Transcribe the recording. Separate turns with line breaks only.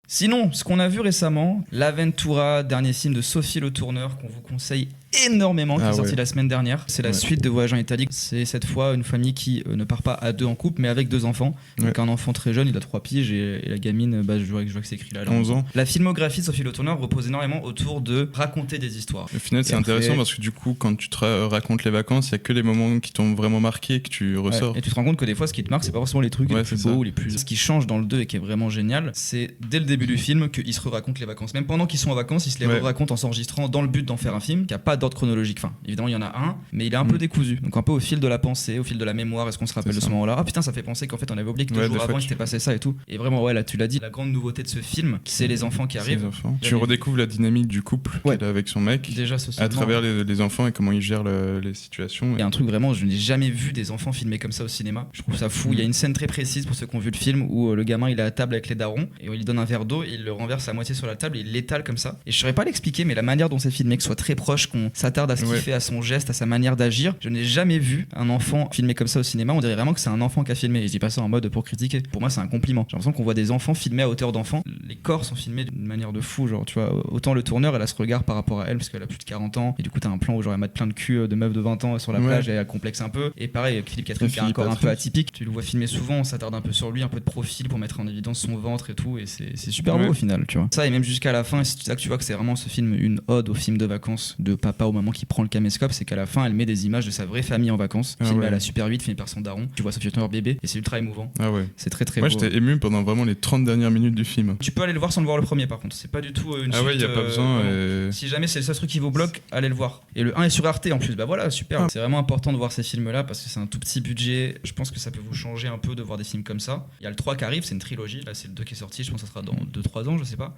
Sinon, ce qu'on a vu récemment, L'Aventura, dernier film de Sophie Le Tourneur qu'on vous conseille énormément, qui est sorti la semaine dernière. C'est la suite de Voyage en Italie. C'est cette fois une famille qui ne part pas à deux en couple, mais avec deux enfants. Donc un enfant très jeune, il a 3 piges, et la gamine, je vois que c'est écrit là.
11 ans.
La filmographie de Sophie Le Tourneur repose énormément autour de raconter des histoires.
Au final, c'est intéressant parce que du coup, quand tu te racontes les vacances, il n'y a que les moments qui t'ont vraiment marqué que tu ressors.
Et tu te rends compte que des fois, ce qui te marque, c'est pas forcément les trucs les plus beaux ou les plus. Ce qui change dans le 2 et qui est vraiment génial, c'est dès le début du film qu'ils se racontent les vacances. Même pendant qu'ils sont en vacances, ils se les racontent en s'enregistrant dans le but d'en faire un film qui a pas d'ordre chronologique. Enfin, évidemment, il y en a un, mais il est un peu décousu. Donc un peu au fil de la pensée, au fil de la mémoire. Est-ce qu'on se rappelle de ce moment-là? Ah putain, ça fait penser qu'en fait on avait oublié que 2 jours avant il s'était passé ça et tout. Et vraiment, là tu l'as dit, la grande nouveauté de ce film, c'est les enfants qui arrivent.
Tu redécouvres la dynamique du couple qu'il a avec son mec,
déjà
à travers les enfants et comment ils gèrent les situations.
Il y a un truc vraiment, je n'ai jamais vu des enfants filmés comme ça au cinéma. Je trouve ça fou. Il y a une scène très précise pour ceux qui ont vu le film où le gamin il est à table avec les darons et il donne un verre d'eau et il le renverse à moitié sur la table et il l'étale comme ça. Et je saurais pas l'expliquer, mais la manière dont c'est filmé, que ce soit très proche, qu'on s'attarde à ce qu'il fait, à son geste, à sa manière d'agir, je n'ai jamais vu un enfant filmé comme ça au cinéma. On dirait vraiment que c'est un enfant qui a filmé. Et je dis pas ça en mode pour critiquer. Pour moi, c'est un compliment. J'ai l'impression qu'on voit des enfants filmés à hauteur d'enfants. Les corps sont filmés d'une manière de fou. Genre, tu vois, autant le tourneur, elle a ce regard par rapport à elle parce qu'elle a plus de 40 ans. Et du coup, t'as un plan où genre elle met plein de cul de meufs de 20 ans sur la plage et elle complexe un peu. Et pareil, avec Philippe Catherine qui a un corps un peu atypique. Tu le vois filmer souvent, on s'attarde un peu sur lui, un peu de profil pour mettre en évidence son ventre et tout. Et c'est super beau au final, tu vois. Ça, et même jusqu'à la fin, et c'est là que tu vois que c'est vraiment ce film une ode au film de vacances de papa ou maman qui prend le caméscope. C'est qu'à la fin, elle met des images de sa vraie famille en vacances, filmée à la Super 8, filmé par son daron. Tu vois Sophie Turner bébé et c'est ultra émouvant. C'est très beau.
Moi j'étais ému pendant vraiment les 30 dernières minutes du film.
Tu peux aller le voir sans le voir le premier par contre, c'est pas du tout une suite.
Y a pas besoin.
Si jamais c'est le seul truc qui vous bloque, allez le voir. Et le 1 est sur Arte en plus, voilà, super. C'est vraiment important de voir ces films là parce que c'est un tout petit budget. Je pense que ça peut vous changer un peu de voir des films comme ça. Il y a le 3 qui arrive, c'est une trilogie, là c'est le 2 qui est sorti, je pense que ça sera dans 2-3 ans, je sais pas.